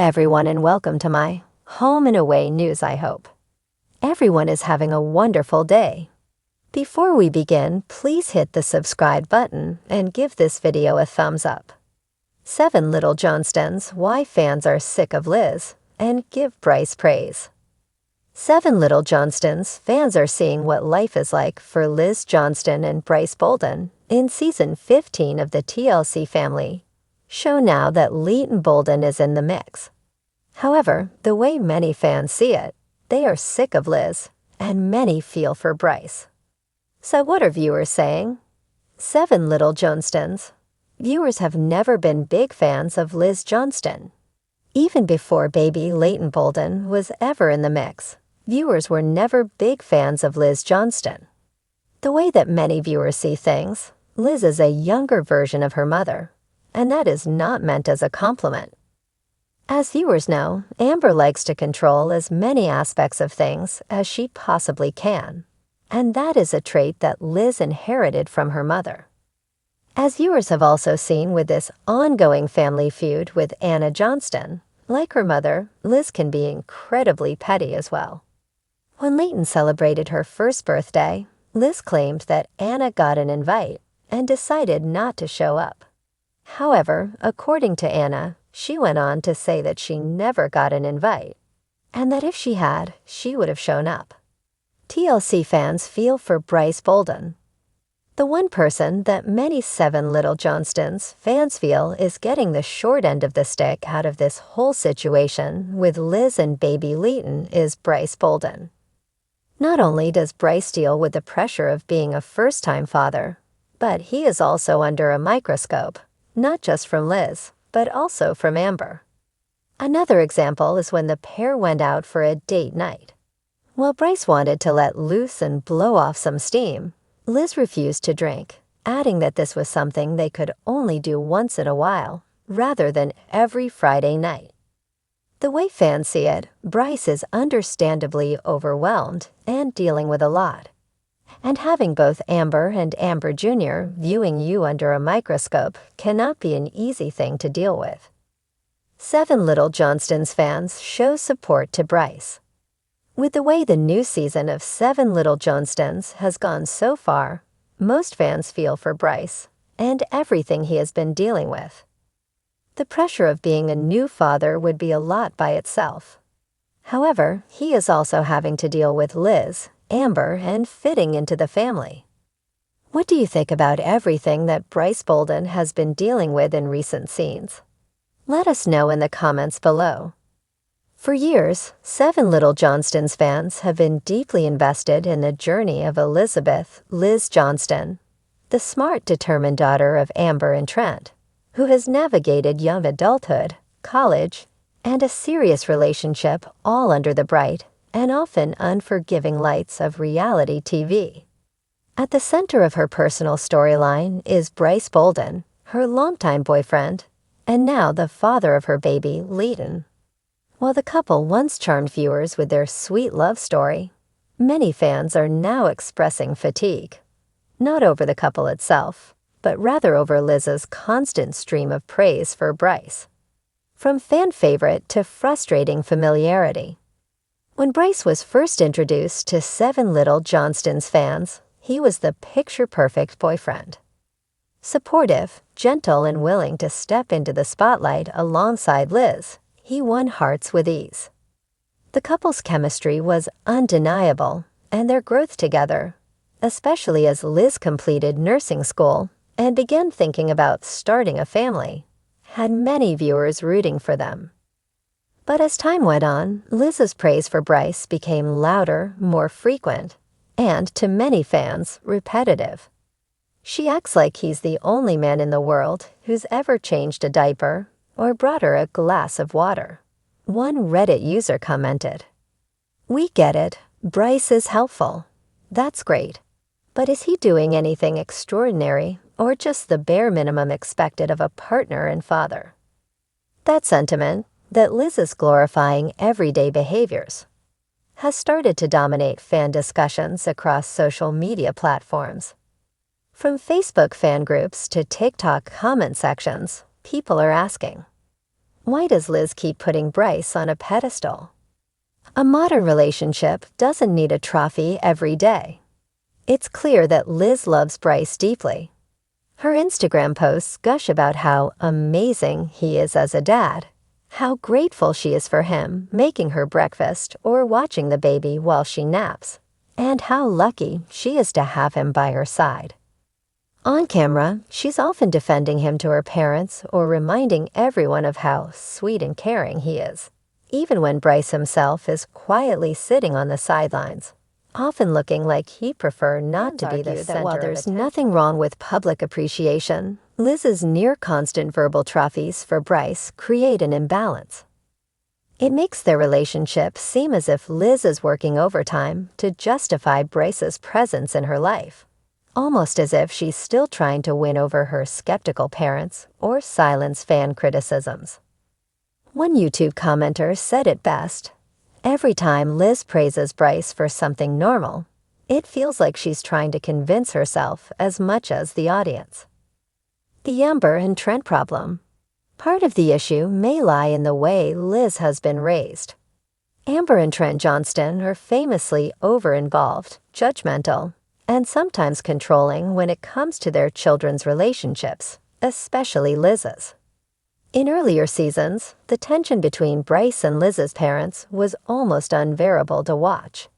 everyone, and welcome to my home and away news. I hope everyone is having a wonderful day. Before we begin, please hit the subscribe button and give this video a thumbs up. 7 Little Johnstons, why fans are sick of Liz, and give Brice praise. 7 Little Johnstons, fans are seeing what life is like for Liz Johnston and Brice Bolden in season 15 of the TLC family show now that Leighton Bolden is in the mix. However, the way many fans see it, they are sick of Liz, and many feel for Brice. So what are viewers saying? 7 Little Johnstons. Viewers have never been big fans of Liz Johnston. Even before baby Leighton Bolden was ever in the mix, viewers were never big fans of Liz Johnston. The way that many viewers see things, Liz is a younger version of her mother, and that is not meant as a compliment. As viewers know, Amber likes to control as many aspects of things as she possibly can, and that is a trait that Liz inherited from her mother. As viewers have also seen with this ongoing family feud with Anna Johnston, like her mother, Liz can be incredibly petty as well. When Leighton celebrated her first birthday, Liz claimed that Anna got an invite and decided not to show up. However, according to Anna, she went on to say that she never got an invite, and that if she had, she would have shown up. TLC fans feel for Brice Bolden. The one person that many 7 Little Johnstons fans feel is getting the short end of the stick out of this whole situation with Liz and baby Leighton is Brice Bolden. Not only does Brice deal with the pressure of being a first-time father, but he is also under a microscope, not just from Liz, but also from Amber. Another example is when the pair went out for a date night. While Brice wanted to let loose and blow off some steam, Liz refused to drink, adding that this was something they could only do once in a while, rather than every Friday night. The way fans see it, Brice is understandably overwhelmed and dealing with a lot. And having both Amber and Amber Jr. viewing you under a microscope cannot be an easy thing to deal with. 7 Little Johnstons fans show support to Brice. With the way the new season of 7 Little Johnstons has gone so far, most fans feel for Brice and everything he has been dealing with. The pressure of being a new father would be a lot by itself. However, he is also having to deal with Liz, Amber, and fitting into the family. What do you think about everything that Brice Bolden has been dealing with in recent scenes? Let us know in the comments below. For years, 7 Little Johnstons fans have been deeply invested in the journey of Elizabeth Liz Johnston, the smart, determined daughter of Amber and Trent, who has navigated young adulthood, college, and a serious relationship all under the bright and often unforgiving lights of reality TV. At the center of her personal storyline is Brice Bolden, her longtime boyfriend, and now the father of her baby, Leighton. While the couple once charmed viewers with their sweet love story, many fans are now expressing fatigue, not over the couple itself, but rather over Liz's constant stream of praise for Brice. From fan favorite to frustrating familiarity. When Brice was first introduced to 7 Little Johnstons fans, he was the picture-perfect boyfriend. Supportive, gentle, and willing to step into the spotlight alongside Liz, he won hearts with ease. The couple's chemistry was undeniable, and their growth together, especially as Liz completed nursing school and began thinking about starting a family, had many viewers rooting for them. But as time went on, Liz's praise for Brice became louder, more frequent, and, to many fans, repetitive. She acts like he's the only man in the world who's ever changed a diaper or brought her a glass of water. One Reddit user commented, "We get it, Brice is helpful. That's great. But is he doing anything extraordinary or just the bare minimum expected of a partner and father?" That sentiment, that Liz is glorifying everyday behaviors, has started to dominate fan discussions across social media platforms. From Facebook fan groups to TikTok comment sections, people are asking, Why does Liz keep putting Brice on a pedestal? A modern relationship doesn't need a trophy every day. It's clear that Liz loves Brice deeply. Her Instagram posts gush about how amazing he is as a dad, how grateful she is for him making her breakfast or watching the baby while she naps, and how lucky she is to have him by her side. On camera, she's often defending him to her parents or reminding everyone of how sweet and caring he is, even when Brice himself is quietly sitting on the sidelines, often looking like he'd prefer not to be the center. While there's nothing wrong with public appreciation, Liz's near-constant verbal trophies for Brice create an imbalance. It makes their relationship seem as if Liz is working overtime to justify Brice's presence in her life, almost as if she's still trying to win over her skeptical parents or silence fan criticisms. One YouTube commenter said it best: "Every time Liz praises Brice for something normal, it feels like she's trying to convince herself as much as the audience." The Amber and Trent problem. Part of the issue may lie in the way Liz has been raised. Amber and Trent Johnston are famously over-involved, judgmental, and sometimes controlling when it comes to their children's relationships, especially Liz's. In earlier seasons, the tension between Brice and Liz's parents was almost unbearable to watch.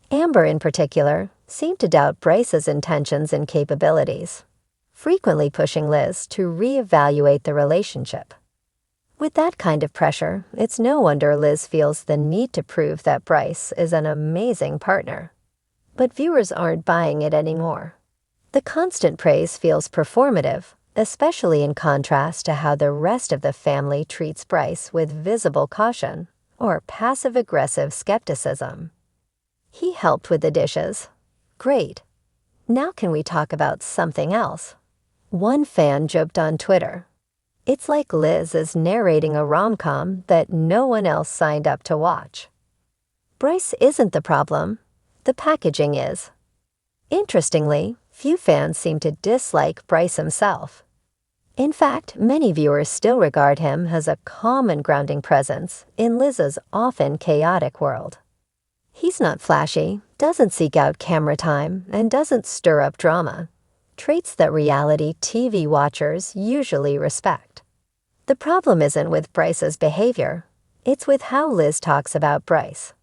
Amber, in particular, seemed to doubt Brice's intentions and capabilities, frequently pushing Liz to reevaluate the relationship. With that kind of pressure, it's no wonder Liz feels the need to prove that Brice is an amazing partner. But viewers aren't buying it anymore. The constant praise feels performative, especially in contrast to how the rest of the family treats Brice with visible caution or passive-aggressive skepticism. He helped with the dishes. Great. Now can we talk about something else? One fan joked on Twitter, "It's like Liz is narrating a rom-com that no one else signed up to watch." Brice isn't the problem. The packaging is. Interestingly, few fans seem to dislike Brice himself. In fact, many viewers still regard him as a calm and grounding presence in Liz's often chaotic world. He's not flashy, doesn't seek out camera time, and doesn't stir up drama, traits that reality TV watchers usually respect. The problem isn't with Brice's behavior, it's with how Liz talks about Brice.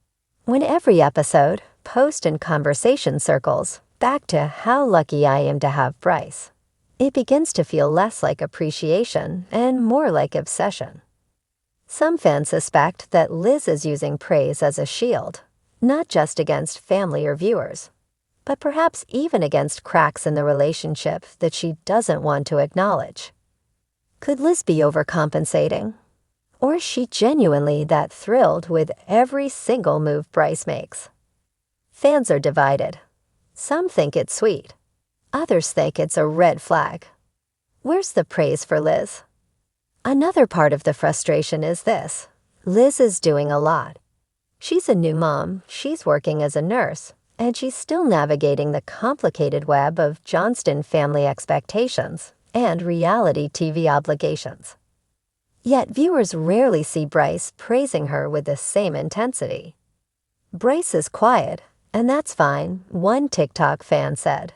When every episode, post and conversation circles back to how lucky I am to have Brice, it begins to feel less like appreciation and more like obsession. Some fans suspect that Liz is using praise as a shield, not just against family or viewers, but perhaps even against cracks in the relationship that she doesn't want to acknowledge. Could Liz be overcompensating? Or is she genuinely that thrilled with every single move Brice makes? Fans are divided. Some think it's sweet. Others think it's a red flag. Where's the praise for Liz? Another part of the frustration is this: Liz is doing a lot. She's a new mom, she's working as a nurse, and she's still navigating the complicated web of Johnston family expectations and reality TV obligations. Yet viewers rarely see Brice praising her with the same intensity. Brice is quiet, and that's fine, one TikTok fan said.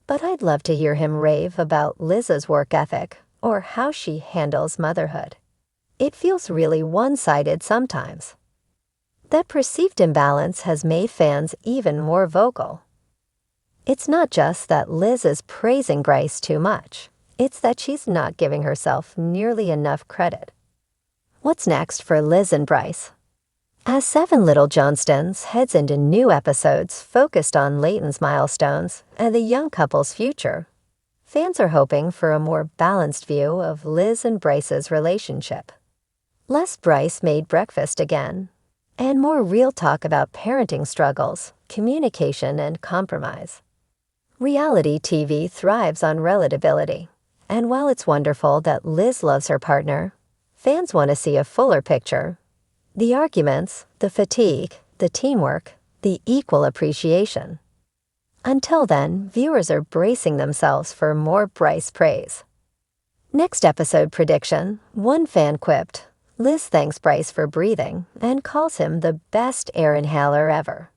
But I'd love to hear him rave about Liz's work ethic or how she handles motherhood. It feels really one-sided sometimes. That perceived imbalance has made fans even more vocal. It's not just that Liz is praising Brice too much, it's that she's not giving herself nearly enough credit. What's next for Liz and Brice? As Seven Little Johnstons heads into new episodes focused on Leighton's milestones and the young couple's future, fans are hoping for a more balanced view of Liz and Brice's relationship. Less Brice made breakfast again, and more real talk about parenting struggles, communication, and compromise. Reality TV thrives on relatability, and while it's wonderful that Liz loves her partner, fans want to see a fuller picture. The arguments, the fatigue, the teamwork, the equal appreciation. Until then, viewers are bracing themselves for more Brice praise. Next episode prediction, one fan quipped, Liz thanks Brice for breathing and calls him the best air inhaler ever.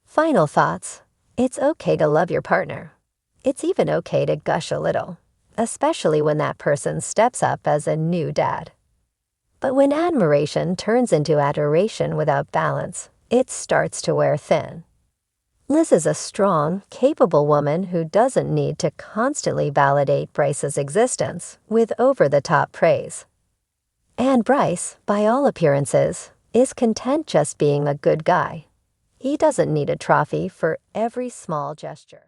Final thoughts. It's okay to love your partner. It's even okay to gush a little, especially when that person steps up as a new dad. But when admiration turns into adoration without balance, it starts to wear thin. Liz is a strong, capable woman who doesn't need to constantly validate Brice's existence with over-the-top praise. And Brice, by all appearances, is content just being a good guy. He doesn't need a trophy for every small gesture.